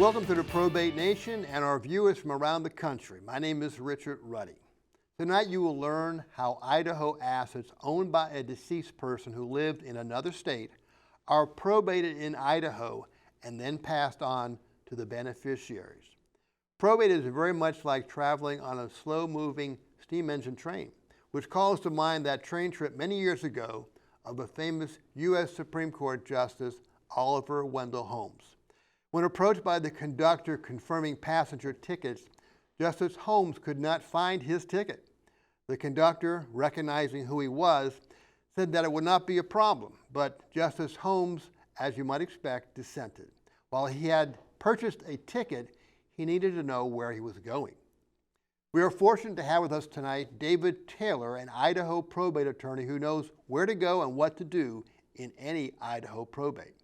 Welcome to the Probate Nation and our viewers from around the country. My name is Richard Ruddy. Tonight you will learn how Idaho assets owned by a deceased person who lived in another state are probated in Idaho and then passed on to the beneficiaries. Probate is very much like traveling on a slow-moving steam engine train, which calls to mind that train trip many years ago of the famous U.S. Supreme Court Justice Oliver Wendell Holmes. When approached by the conductor confirming passenger tickets, Justice Holmes could not find his ticket. The conductor, recognizing who he was, said that it would not be a problem, but Justice Holmes, as you might expect, dissented. While he had purchased a ticket, he needed to know where he was going. We are fortunate to have with us tonight David Taylor, an Idaho probate attorney who knows where to go and what to do in any Idaho probate.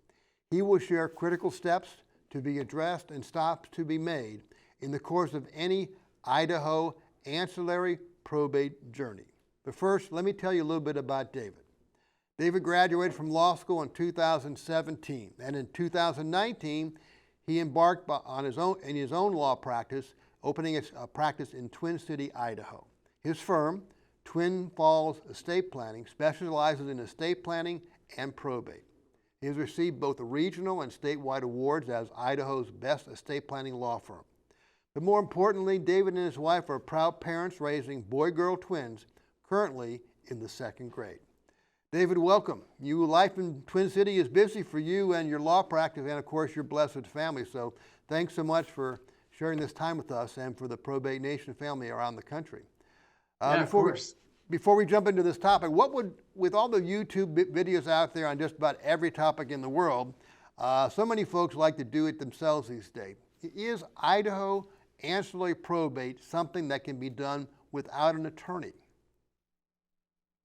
He will share critical steps to be addressed and stops to be made in the course of any Idaho ancillary probate journey. But first, let me tell you a little bit about David. David graduated from law school in 2017, and in 2019, he embarked on his own law practice, opening a practice in Twin City, Idaho. His firm, Twin Falls Estate Planning, specializes in estate planning and probate. He has received both regional and statewide awards as Idaho's best estate planning law firm. But more importantly, David and his wife are proud parents raising boy-girl twins, currently in the second grade. David, welcome. Life in Twin City is busy for you and your law practice, and of course your blessed family. So thanks so much for sharing this time with us and for the Probate Nation family around the country. Of course. Before we jump into this topic, with all the YouTube videos out there on just about every topic in the world, so many folks like to do it themselves these days. Is Idaho ancillary probate something that can be done without an attorney?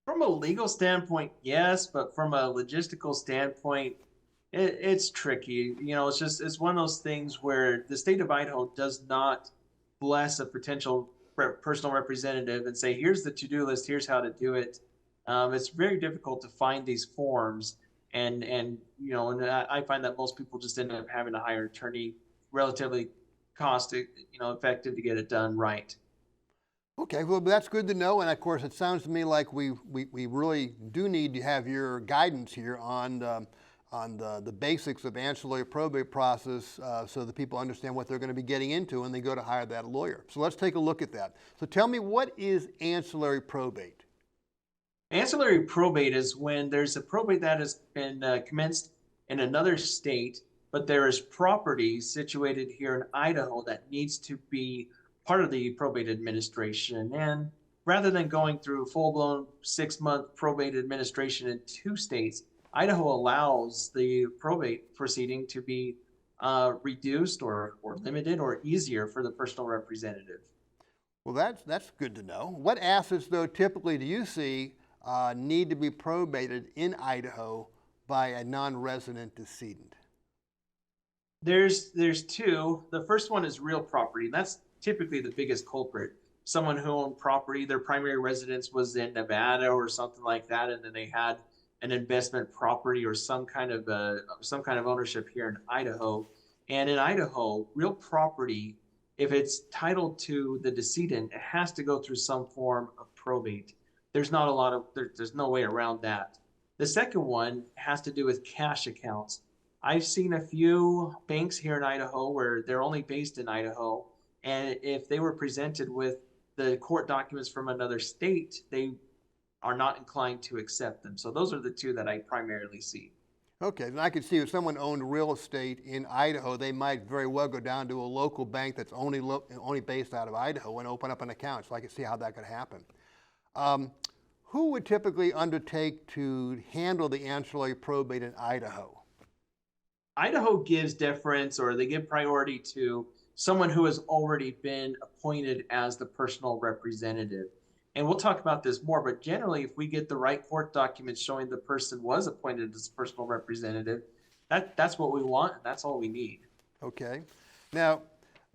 From a legal standpoint, yes, but from a logistical standpoint, it's tricky. It's one of those things where the state of Idaho does not bless a potential personal representative and say, here's the to-do list, here's how to do it. It's very difficult to find these forms, and I find that most people just end up having to hire an attorney, relatively effective to get it done right. Okay, well, that's good to know, and of course it sounds to me like we really do need to have your guidance here on the basics of ancillary probate process so that people understand what they're going to be getting into when they go to hire that lawyer. So let's take a look at that. So tell me, what is ancillary probate? Ancillary probate is when there's a probate that has been commenced in another state, but there is property situated here in Idaho that needs to be part of the probate administration. And rather than going through full-blown 6-month probate administration in 2 states, Idaho allows the probate proceeding to be reduced or limited or easier for the personal representative. Well, that's good to know. What assets, though, typically do you see need to be probated in Idaho by a non-resident decedent? There's 2. The first one is real property. That's typically the biggest culprit. Someone who owned property, their primary residence was in Nevada or something like that, and then they had an investment property or some kind of ownership here in Idaho. And in Idaho, real property, if it's titled to the decedent, it has to go through some form of probate. There's no way around that. The second one has to do with cash accounts. I've seen a few banks here in Idaho where they're only based in Idaho, and if they were presented with the court documents from another state, they are not inclined to accept them. So those are the 2 that I primarily see. Okay, and I can see if someone owned real estate in Idaho, they might very well go down to a local bank that's only based out of Idaho and open up an account. So I can see how that could happen. Who would typically undertake to handle the ancillary probate in Idaho? Idaho gives deference, or they give priority to someone who has already been appointed as the personal representative. And we'll talk about this more, but generally, if we get the right court documents showing the person was appointed as personal representative, that's what we want, and that's all we need. Okay. Now,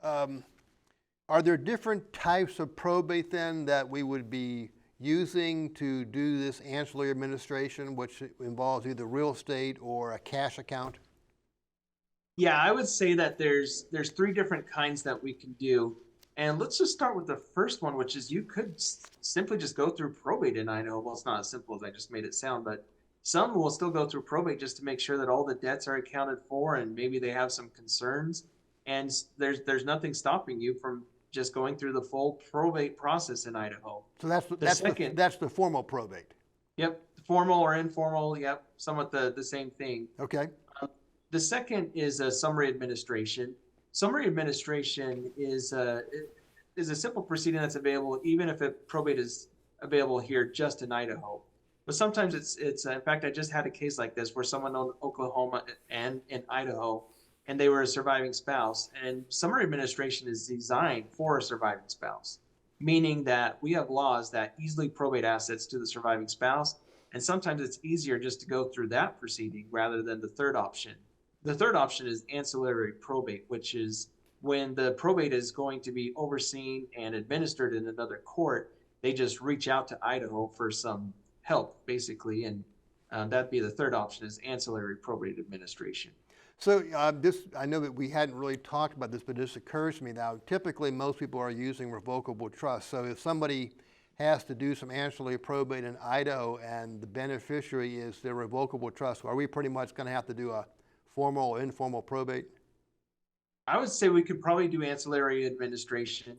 are there different types of probate then that we would be using to do this ancillary administration, which involves either real estate or a cash account? Yeah, I would say that there's three different kinds that we can do. And let's just start with the first one, which is you could simply just go through probate in Idaho. Well, it's not as simple as I just made it sound, but some will still go through probate just to make sure that all the debts are accounted for and maybe they have some concerns. And there's nothing stopping you from just going through the full probate process in Idaho. So The second, that's the formal probate. yep, formal or informal, yep, somewhat the same thing. Okay. The second is a summary administration. Summary administration is a simple proceeding that's available even if a probate is available here just in Idaho. But sometimes it's in fact I just had a case like this where someone owned Oklahoma and in Idaho and they were a surviving spouse, and summary administration is designed for a surviving spouse, meaning that we have laws that easily probate assets to the surviving spouse, and sometimes it's easier just to go through that proceeding rather than the third option. The third option is ancillary probate, which is when the probate is going to be overseen and administered in another court, they just reach out to Idaho for some help, basically, and that'd be the third option is ancillary probate administration. So I know that we hadn't really talked about this, but this occurs to me now. Typically, most people are using revocable trust. So if somebody has to do some ancillary probate in Idaho and the beneficiary is their revocable trust, are we pretty much going to have to do a formal or informal probate? I would say we could probably do ancillary administration,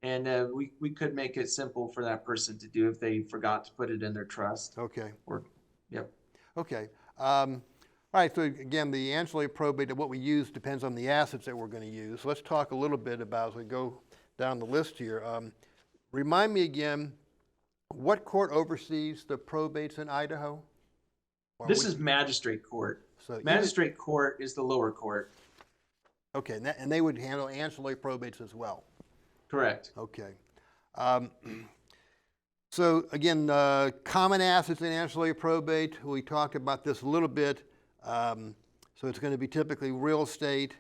and we could make it simple for that person to do if they forgot to put it in their trust. Okay. Or, yep. Okay. All right, so again, the ancillary probate, what we use depends on the assets that we're going to use. So let's talk a little bit about, as we go down the list here. Remind me again, what court oversees the probates in Idaho? This is magistrate court. So magistrate court is the lower court. Okay, and they would handle ancillary probates as well? Correct. Okay. So again, common assets in ancillary probate, we talked about this a little bit. So it's going to be typically real estate.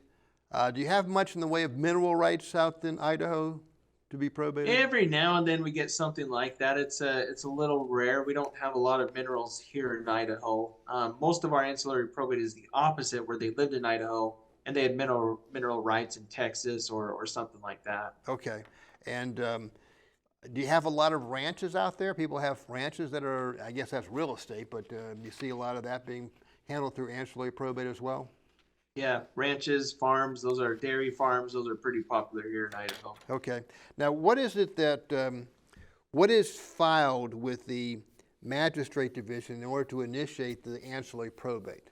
Do you have much in the way of mineral rights out in Idaho to be probated? Every now and then we get something like that. It's a little rare. We don't have a lot of minerals here in Idaho. Most of our ancillary probate is the opposite, where they lived in Idaho and they had mineral rights in Texas or something like that. Okay. And do you have a lot of ranches out there? People have ranches that are, I guess that's real estate, but you see a lot of that being handled through ancillary probate as well? Yeah, ranches, farms, those are dairy farms. Those are pretty popular here in Idaho. Okay. Now, what is it that, what is filed with the magistrate division in order to initiate the ancillary probate?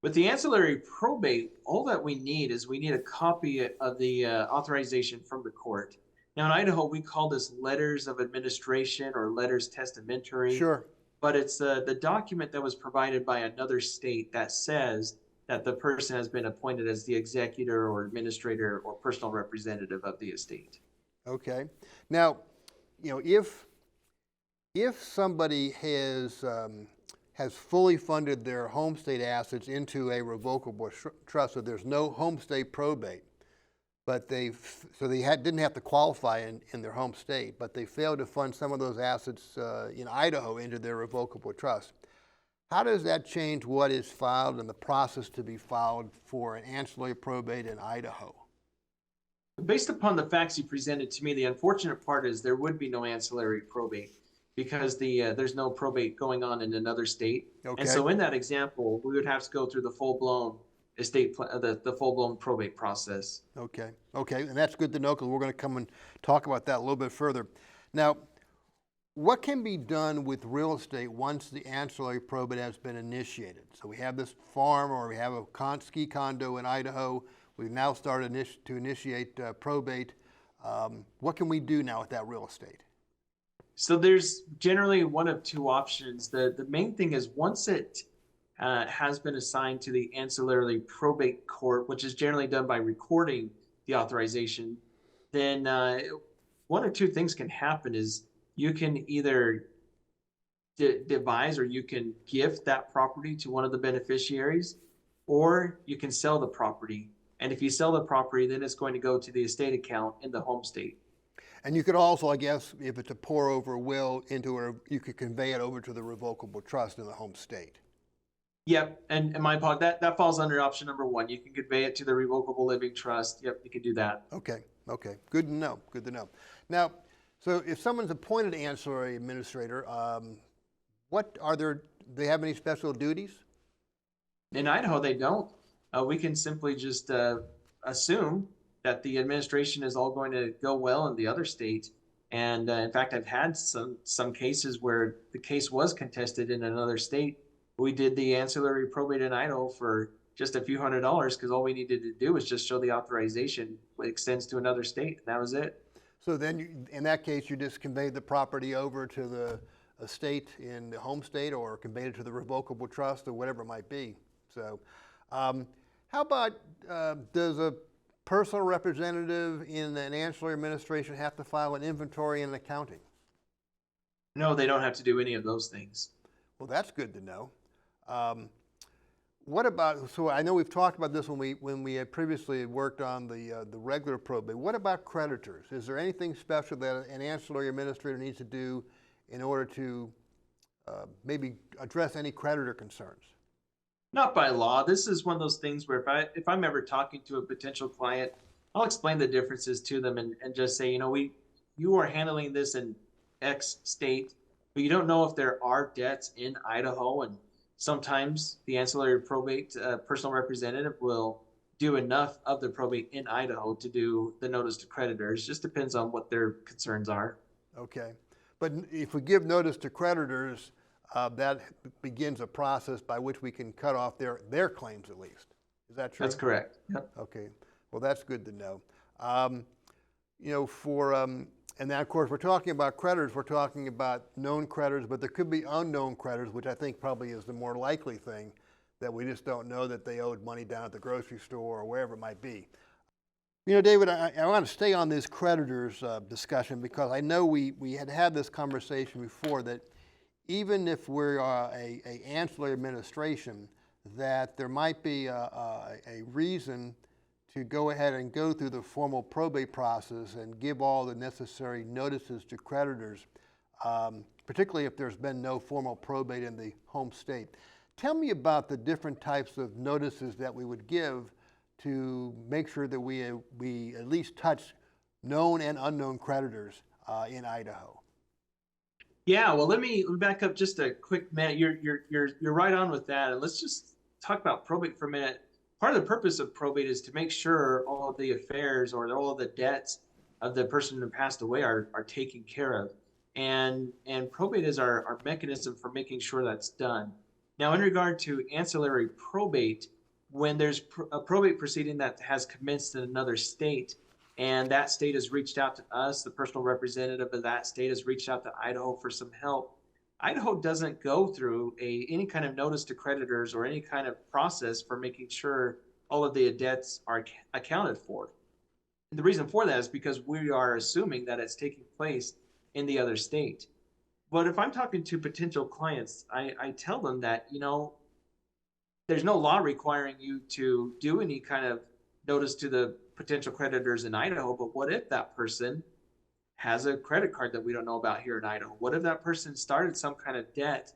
With the ancillary probate, all that we need is we need a copy of the authorization from the court. Now in Idaho, we call this letters of administration or letters testamentary. Sure. But it's the document that was provided by another state that says that the person has been appointed as the executor or administrator or personal representative of the estate. Okay. Now, you know, if somebody has fully funded their home state assets into a revocable trust, so there's no home state probate, but they didn't have to qualify in their home state, but they failed to fund some of those assets in Idaho into their revocable trust. How does that change what is filed and the process to be filed for an ancillary probate in Idaho? Based upon the facts you presented to me, the unfortunate part is there would be no ancillary probate because there's no probate going on in another state. Okay. And so in that example, we would have to go through the full-blown the full-blown probate process. Okay, okay, and that's good to know because we're going to come and talk about that a little bit further. Now, what can be done with real estate once the ancillary probate has been initiated? So we have this farm or we have a ski condo in Idaho. We've now started to initiate probate. What can we do now with that real estate? So there's generally one of two options. The main thing is once it has been assigned to the ancillary probate court, which is generally done by recording the authorization, then one or two things can happen is you can either devise or you can gift that property to one of the beneficiaries, or you can sell the property. And if you sell the property, then it's going to go to the estate account in the home state. And you could also, I guess, if it's a pour over will you could convey it over to the revocable trust in the home state. Yep, and my apologies, that falls under option number one. You can convey it to the revocable living trust. Yep, you can do that. Okay, okay, good to know, good to know. Now, so if someone's appointed ancillary administrator, what are do they have any special duties? In Idaho, they don't. We can simply just assume that the administration is all going to go well in the other state. And in fact, I've had some cases where the case was contested in another state. We did the ancillary probate in Idaho for just a few $100s because all we needed to do was just show the authorization extends to another state, and that was it. So then, in that case, you just conveyed the property over to the estate in the home state, or conveyed it to the revocable trust, or whatever it might be. So, how about does a personal representative in an ancillary administration have to file an inventory and accounting? No, they don't have to do any of those things. Well, that's good to know. What about, so I know we've talked about this when we had previously worked on the regular probate. What about creditors? Is there anything special that an ancillary administrator needs to do in order to maybe address any creditor concerns? Not by law. This is one of those things where if I'm ever talking to a potential client, I'll explain the differences to them and just say, you are handling this in X state, but you don't know if there are debts in Idaho. And sometimes the ancillary probate personal representative will do enough of the probate in Idaho to do the notice to creditors. Just depends on what their concerns are. Okay. But if we give notice to creditors, that begins a process by which we can cut off their claims at least. Is that true? That's correct. Yep. Okay. Well, that's good to know. And then of course we're talking about creditors, we're talking about known creditors, but there could be unknown creditors, which I think probably is the more likely thing, that we just don't know that they owed money down at the grocery store or wherever it might be. David, I want to stay on this creditors discussion because I know we had this conversation before that even if we're a ancillary administration, that there might be a reason to go ahead and go through the formal probate process and give all the necessary notices to creditors, particularly if there's been no formal probate in the home state. Tell me about the different types of notices that we would give to make sure that we at least touch known and unknown creditors in Idaho. Yeah, well, let me back up just a quick minute. You're right on with that, and let's just talk about probate for a minute. Part of the purpose of probate is to make sure all of the affairs or all of the debts of the person who passed away are taken care of, and probate is our mechanism for making sure that's done. Now, in regard to ancillary probate, when there's a probate proceeding that has commenced in another state, and that state has reached out to us, the personal representative of that state has reached out to Idaho for some help. Idaho doesn't go through any kind of notice to creditors or any kind of process for making sure all of the debts are accounted for. And the reason for that is because we are assuming that it's taking place in the other state. But if I'm talking to potential clients, I tell them that, there's no law requiring you to do any kind of notice to the potential creditors in Idaho, but what if that person has a credit card that we don't know about here in Idaho? What if that person started some kind of debt?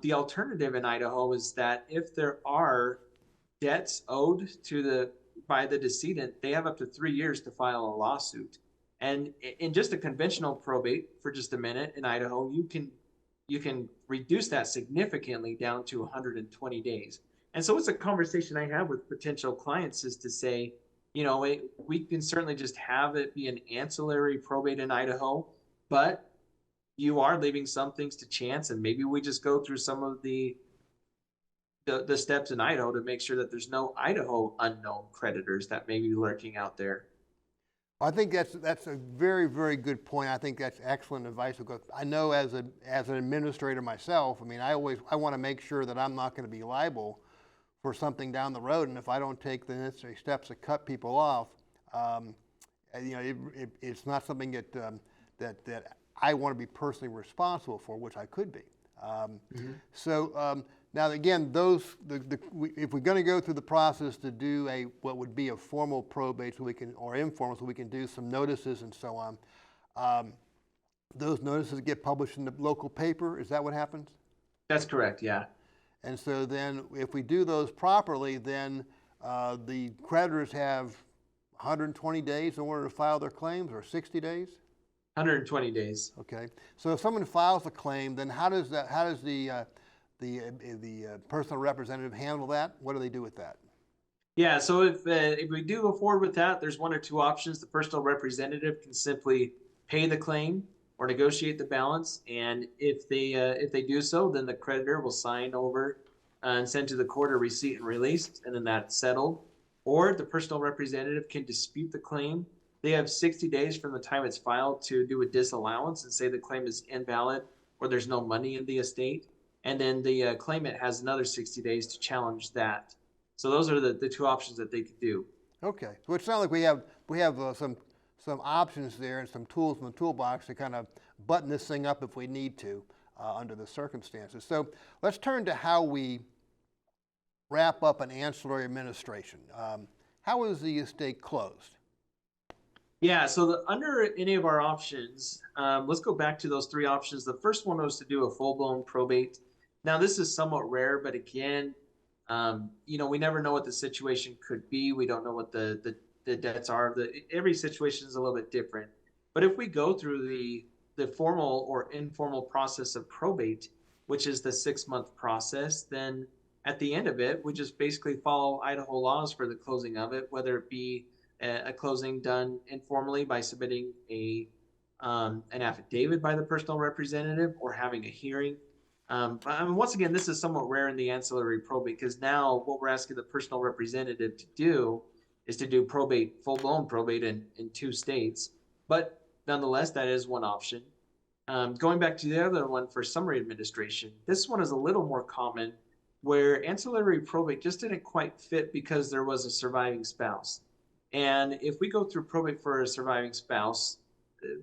The alternative in Idaho is that if there are debts owed by the decedent, they have up to 3 years to file a lawsuit. And in just a conventional probate, for just a minute in Idaho, you can reduce that significantly down to 120 days. And so it's a conversation I have with potential clients is to say, we can certainly just have it be an ancillary probate in Idaho, but you are leaving some things to chance, and maybe we just go through some of the steps in Idaho to make sure that there's no Idaho unknown creditors that may be lurking out there. I think that's a very, very good point. I think that's excellent advice because I know as an administrator myself, I want to make sure that I'm not going to be liable for something down the road, and if I don't take the necessary steps to cut people off, it's not something that I want to be personally responsible for, which I could be. So now again, if we're going to go through the process to do what would be a formal probate, or informal, so we can do some notices and so on. Those notices get published in the local paper. Is that what happens? That's correct. Yeah. And so then if we do those properly, then the creditors have 120 days in order to file their claims, or 60 days? 120 days. Okay. So if someone files a claim, then how does the personal representative handle that? What do they do with that? Yeah, so if we do go forward with that, there's one or two options. The personal representative can simply pay the claim or negotiate the balance, and if they do so, then the creditor will sign over and send to the court a receipt and release, and then that's settled. Or the personal representative can dispute the claim. They have 60 days from the time it's filed to do a disallowance and say the claim is invalid or there's no money in the estate, and then the claimant has another 60 days to challenge that. So those are the two options that they could do. Okay. So it sounds like we have some options there and some tools in the toolbox to kind of button this thing up if we need to under the circumstances. So let's turn to how we wrap up an ancillary administration. How is the estate closed? Yeah, so under any of our options, let's go back to those three options. The first one was to do a full-blown probate. Now, this is somewhat rare, but again, we never know what the situation could be. We don't know what the debts are. Every situation is a little bit different. But if we go through the formal or informal process of probate, which is the 6-month process, then at the end of it, we just basically follow Idaho laws for the closing of it, whether it be a closing done informally by submitting an affidavit by the personal representative or having a hearing. Once again, this is somewhat rare in the ancillary probate because now what we're asking the personal representative to do is to do probate, full-blown probate in 2 states. But nonetheless, that is one option. Going back to the other one for summary administration, this one is a little more common where ancillary probate just didn't quite fit because there was a surviving spouse. And if we go through probate for a surviving spouse,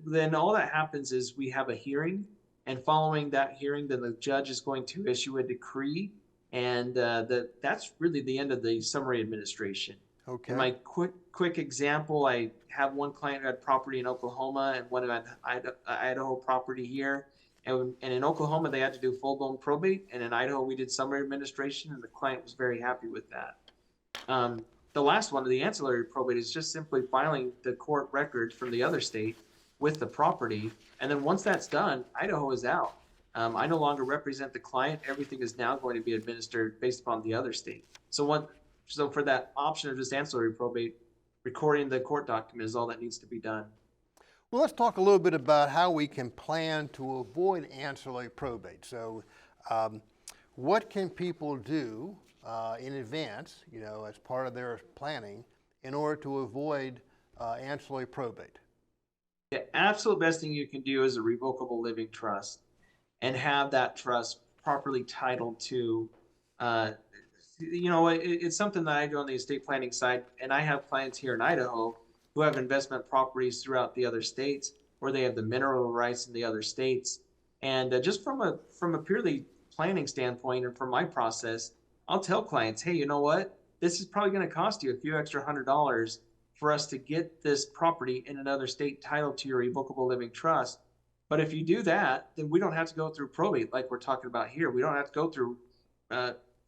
then all that happens is we have a hearing, and following that hearing, then the judge is going to issue a decree, and that's really the end of the summary administration. Okay. In my quick example, I have one client who had property in Oklahoma and one who had Idaho property here. And in Oklahoma, they had to do full-blown probate, and in Idaho, we did summary administration, and the client was very happy with that. The last one, the ancillary probate, is just simply filing the court records from the other state with the property, and then once that's done, Idaho is out. I no longer represent the client. Everything is now going to be administered based upon the other state. So for that option of just ancillary probate, recording the court document is all that needs to be done. Well, let's talk a little bit about how we can plan to avoid ancillary probate. So what can people do in advance, as part of their planning, in order to avoid ancillary probate? The absolute best thing you can do is a revocable living trust and have that trust properly titled to, it's something that I do on the estate planning side, and I have clients here in Idaho who have investment properties throughout the other states, or they have the mineral rights in the other states. And just from a purely planning standpoint and from my process, I'll tell clients, hey, you know what? This is probably going to cost you a few extra $100 for us to get this property in another state titled to your revocable living trust. But if you do that, then we don't have to go through probate like we're talking about here. We don't have to go through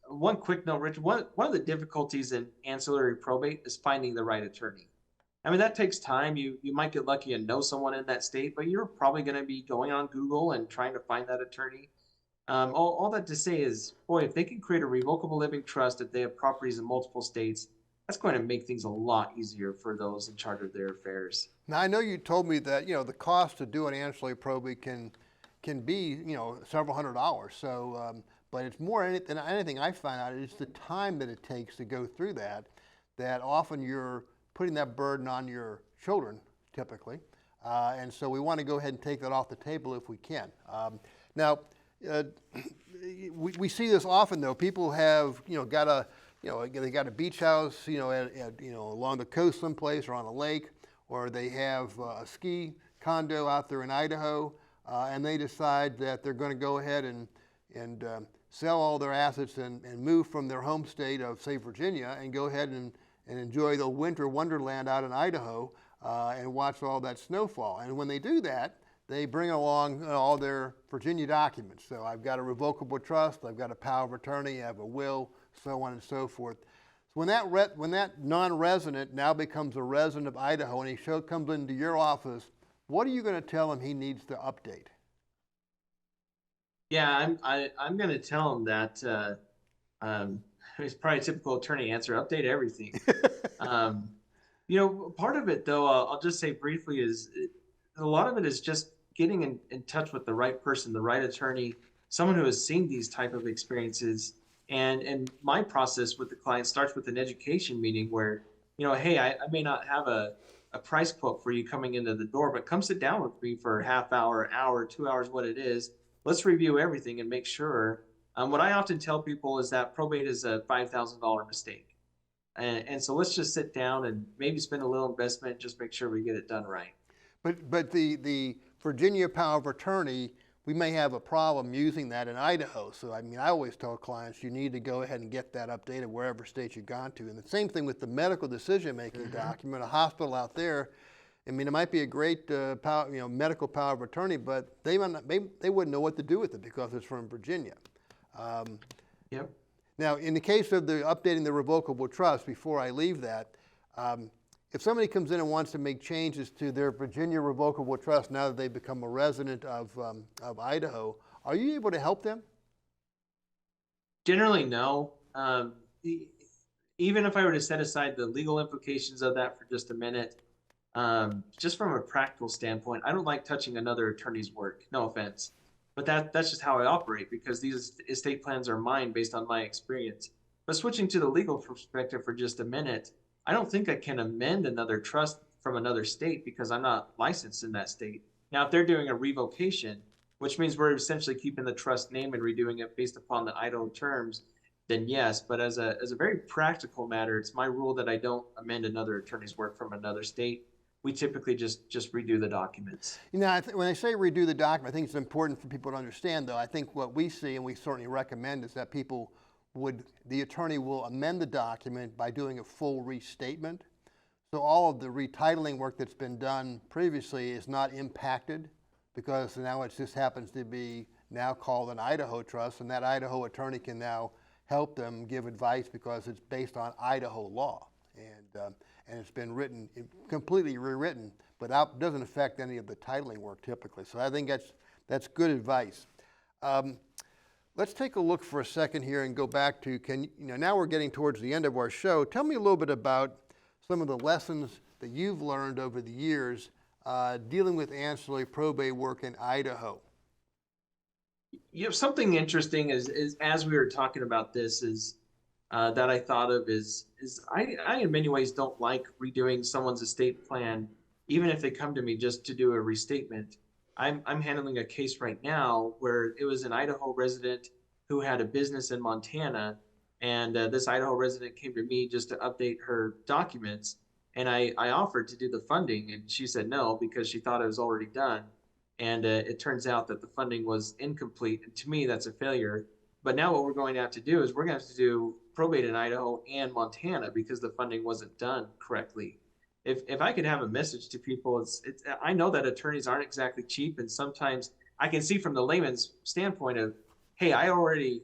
one quick note, Richard. One of the difficulties in ancillary probate is finding the right attorney. I mean, that takes time. You might get lucky and know someone in that state, but you're probably going to be going on Google and trying to find that attorney. All that to say is, boy, if they can create a revocable living trust, if they have properties in multiple states, that's going to make things a lot easier for those in charge of their affairs. Now, I know you told me that, the cost to do an ancillary probate can be, several $100s. So, but it's more than anything I find out, it's the time that it takes to go through that often you're putting that burden on your children, typically. And so we want to go ahead and take that off the table if we can. Now, we see this often, though. People have, got they got a beach house, along the coast someplace or on a lake, or they have a ski condo out there in Idaho, and they decide that they're going to go ahead and sell all their assets and move from their home state of, say, Virginia, and go ahead and enjoy the winter wonderland out in Idaho and watch all that snowfall. And when they do that, they bring along all their Virginia documents. So I've got a revocable trust, I've got a power of attorney, I have a will, so on and so forth. So when that non-resident now becomes a resident of Idaho and he comes into your office, what are you going to tell him he needs to update? Yeah, I'm going to tell him that it's probably a typical attorney answer: update everything. Um, part of it, though, I'll just say briefly, a lot of it is just getting in touch with the right person, the right attorney, someone who has seen these type of experiences. And my process with the client starts with an education meeting where, hey, I may not have a price quote for you coming into the door, but come sit down with me for a half hour, hour, 2 hours, what it is. Let's review everything and make sure. What I often tell people is that probate is a $5,000 mistake. And so let's just sit down and maybe spend a little investment, just make sure we get it done right. But the Virginia power of attorney, we may have a problem using that in Idaho. So I mean, I always tell clients you need to go ahead and get that updated wherever state you've gone to. And the same thing with the medical decision-making document. A hospital out there, I mean, it might be a great medical power of attorney, but they wouldn't know what to do with it because it's from Virginia. Yep. Now, in the case of the updating the revocable trust, before I leave that, if somebody comes in and wants to make changes to their Virginia revocable trust now that they become a resident of Idaho, are you able to help them? Generally, no. Even if I were to set aside the legal implications of that for just a minute, just from a practical standpoint, I don't like touching another attorney's work. No offense. But that's just how I operate, because these estate plans are mine based on my experience. But switching to the legal perspective for just a minute, I don't think I can amend another trust from another state because I'm not licensed in that state. Now, if they're doing a revocation, which means we're essentially keeping the trust name and redoing it based upon the Idaho terms, then yes. But as a very practical matter, it's my rule that I don't amend another attorney's work from another state. We typically just redo the documents. When I say redo the document, I think it's important for people to understand, though. I think what we see, and we certainly recommend, is that the attorney will amend the document by doing a full restatement. So all of the retitling work that's been done previously is not impacted, because now it just happens to be now called an Idaho trust, and that Idaho attorney can now help them give advice because it's based on Idaho law. And it's been completely rewritten, but doesn't affect any of the titling work typically. So I think that's good advice. Let's take a look for a second here and go back to, now we're getting towards the end of our show. Tell me a little bit about some of the lessons that you've learned over the years dealing with ancillary probate work in Idaho. Something interesting is as we were talking about this is that I thought of is I in many ways don't like redoing someone's estate plan, even if they come to me just to do a restatement. I'm handling a case right now where it was an Idaho resident who had a business in Montana, and this Idaho resident came to me just to update her documents, and I offered to do the funding, and she said no because she thought it was already done, and it turns out that the funding was incomplete, and to me that's a failure. But now what we're going to have to do is we're going to have to do probate in Idaho and Montana because the funding wasn't done correctly. If I could have a message to people, I know that attorneys aren't exactly cheap, and sometimes I can see from the layman's standpoint of, hey, I already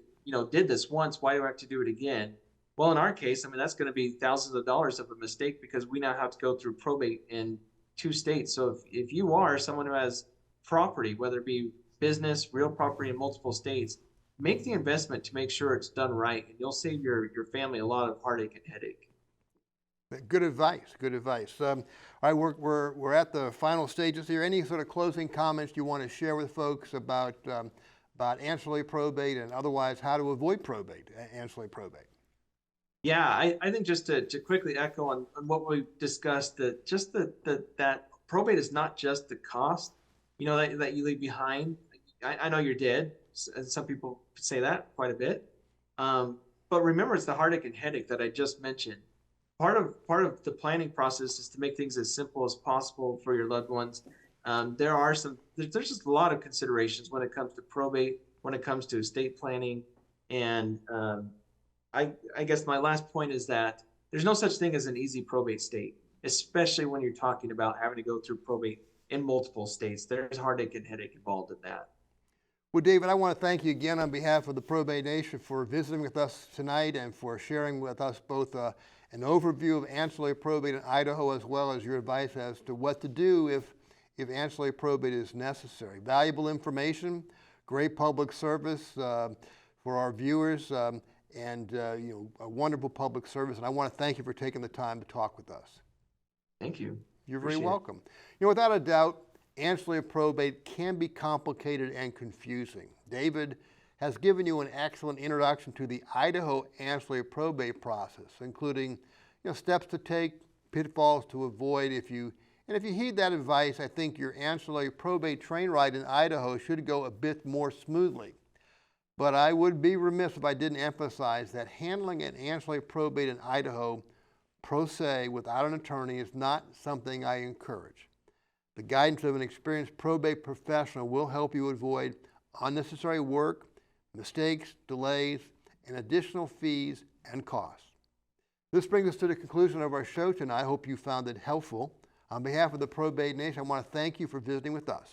did this once, why do I have to do it again? Well, in our case, I mean, that's going to be thousands of dollars of a mistake because we now have to go through probate in 2 states. So if you are someone who has property, whether it be business, real property in multiple states, make the investment to make sure it's done right, and you'll save your family a lot of heartache and headache. Good advice. Good advice. All right, we're at the final stages here. Any sort of closing comments you want to share with folks about ancillary probate and otherwise how to avoid ancillary probate? Yeah, I think just to quickly echo on what we discussed, that probate is not just the cost, that you leave behind. I know you're dead. Some people say that quite a bit. But remember, it's the heartache and headache that I just mentioned. Part of the planning process is to make things as simple as possible for your loved ones. There's just a lot of considerations when it comes to probate, when it comes to estate planning. And I guess my last point is that there's no such thing as an easy probate state, especially when you're talking about having to go through probate in multiple states. There's heartache and headache involved in that. Well, David, I want to thank you again on behalf of the Probate Nation for visiting with us tonight and for sharing with us both an overview of ancillary probate in Idaho, as well as your advice as to what to do if ancillary probate is necessary. Valuable information, great public service for our viewers, and a wonderful public service. And I want to thank you for taking the time to talk with us. Thank you. You're very Appreciate it. welcome. Without a doubt, ancillary probate can be complicated and confusing. David has given you an excellent introduction to the Idaho ancillary probate process, including steps to take, pitfalls to avoid. If you heed that advice, I think your ancillary probate train ride in Idaho should go a bit more smoothly. But I would be remiss if I didn't emphasize that handling an ancillary probate in Idaho pro se without an attorney is not something I encourage. The guidance of an experienced probate professional will help you avoid unnecessary work, mistakes, delays, and additional fees and costs. This brings us to the conclusion of our show tonight. I hope you found it helpful. On behalf of the Probate Nation, I want to thank you for visiting with us.